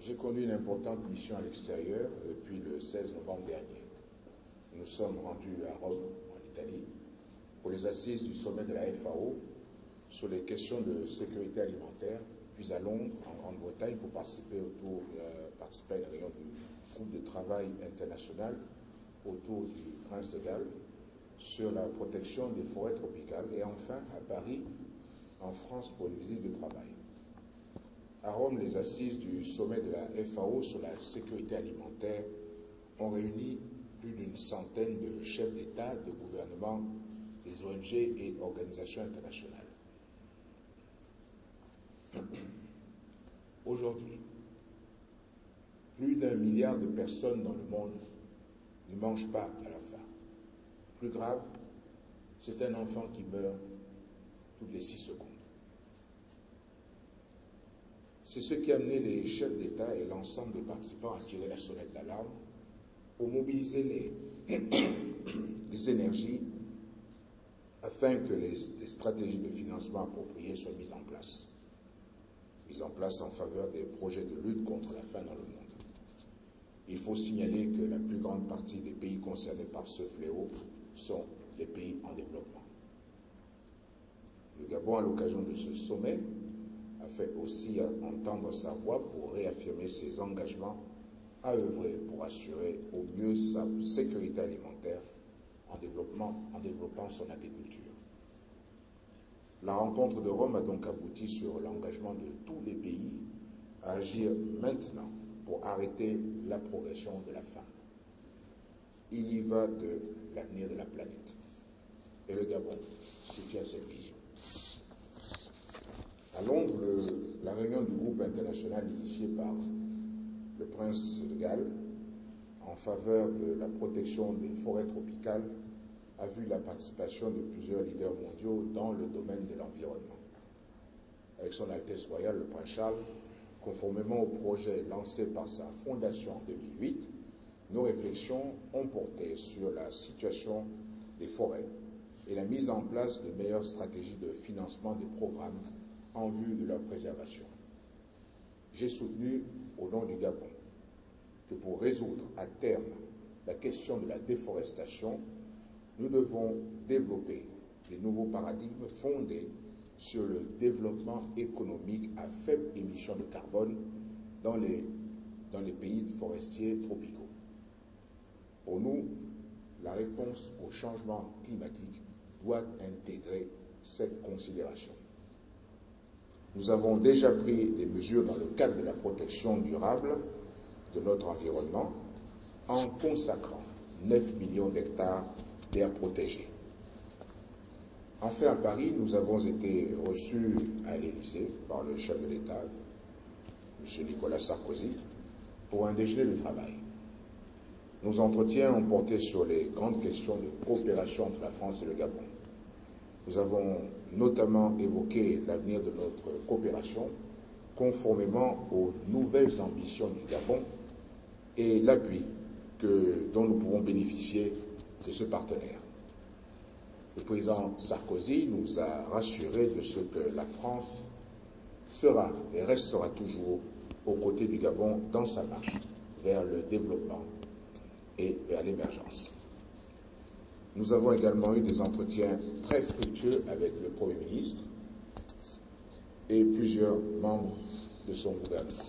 J'ai conduit une importante mission à l'extérieur depuis le 16 novembre dernier. Nous sommes rendus à Rome, en Italie, pour les assises du sommet de la FAO sur les questions de sécurité alimentaire, puis à Londres, en Grande-Bretagne, pour participer à une réunion du groupe de travail international autour du Prince de Galles sur la protection des forêts tropicales, et enfin à Paris, en France, pour une visite de travail. À Rome, les assises du sommet de la FAO sur la sécurité alimentaire ont réuni plus d'une centaine de chefs d'État, de gouvernements, des ONG et organisations internationales. Aujourd'hui, plus d'1 milliard de personnes dans le monde ne mangent pas à la faim. Plus grave, c'est un enfant qui meurt toutes les 6 secondes. C'est ce qui a amené les chefs d'État et l'ensemble des participants à tirer la sonnette d'alarme pour mobiliser les énergies afin que des stratégies de financement appropriées soient mises en place en faveur des projets de lutte contre la faim dans le monde. Il faut signaler que la plus grande partie des pays concernés par ce fléau sont les pays en développement. Le Gabon, à l'occasion de ce sommet, a fait aussi entendre sa voix pour réaffirmer ses engagements à œuvrer pour assurer au mieux sa sécurité alimentaire en développant son agriculture. La rencontre de Rome a donc abouti sur l'engagement de tous les pays à agir maintenant pour arrêter la progression de la faim. Il y va de l'avenir de la planète. Et le Gabon soutient cette vision. À Londres, la réunion du groupe international initiée par le Prince de Galles en faveur de la protection des forêts tropicales a vu la participation de plusieurs leaders mondiaux dans le domaine de l'environnement. Avec son Altesse royale, le Prince Charles, conformément au projet lancé par sa fondation en 2008, nos réflexions ont porté sur la situation des forêts et la mise en place de meilleures stratégies de financement des programmes en vue de leur préservation. J'ai soutenu, au nom du Gabon, que pour résoudre à terme la question de la déforestation, nous devons développer des nouveaux paradigmes fondés sur le développement économique à faible émission de carbone dans les pays forestiers tropicaux. Pour nous, la réponse au changement climatique doit intégrer cette considération. Nous avons déjà pris des mesures dans le cadre de la protection durable de notre environnement en consacrant 9 millions d'hectares d'aires protégées. Enfin, à Paris, nous avons été reçus à l'Élysée par le chef de l'État, M. Nicolas Sarkozy, pour un déjeuner de travail. Nos entretiens ont porté sur les grandes questions de coopération entre la France et le Gabon. Nous avons notamment évoqué l'avenir de notre coopération conformément aux nouvelles ambitions du Gabon et l'appui dont nous pouvons bénéficier de ce partenaire. Le président Sarkozy nous a rassurés de ce que la France sera et restera toujours aux côtés du Gabon dans sa marche vers le développement et vers l'émergence. Nous avons également eu des entretiens très fructueux avec le Premier ministre et plusieurs membres de son gouvernement.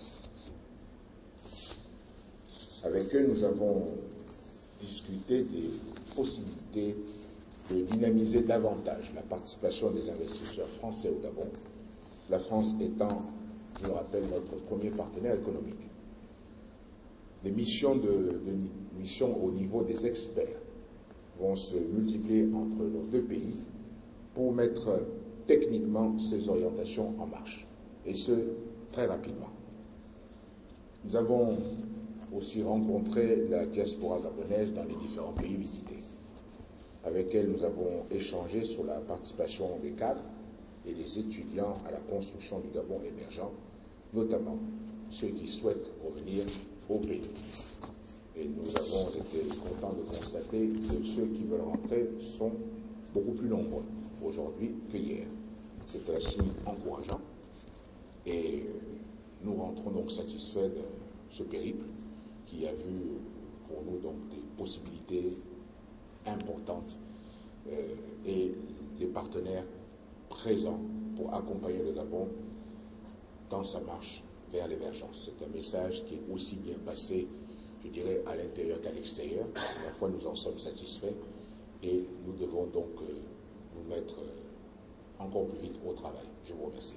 Avec eux, nous avons discuté des possibilités de dynamiser davantage la participation des investisseurs français au Gabon, la France étant, je le rappelle, notre premier partenaire économique. Des missions au niveau des experts vont se multiplier entre nos deux pays pour mettre techniquement ces orientations en marche, et ce, très rapidement. Nous avons aussi rencontré la diaspora gabonaise dans les différents pays visités. Avec elle, nous avons échangé sur la participation des cadres et des étudiants à la construction du Gabon émergent, notamment ceux qui souhaitent revenir au pays. Et nous avons été contents de constater que ceux qui veulent rentrer sont beaucoup plus nombreux aujourd'hui que hier. C'est un signe encourageant et nous rentrons donc satisfaits ce périple qui a vu pour nous donc des possibilités importantes et les partenaires présents pour accompagner le Gabon dans sa marche vers l'émergence. C'est un message qui est aussi bien passé, je dirais, à l'intérieur qu'à l'extérieur. À la fois, nous en sommes satisfaits et nous devons donc nous mettre encore plus vite au travail. Je vous remercie.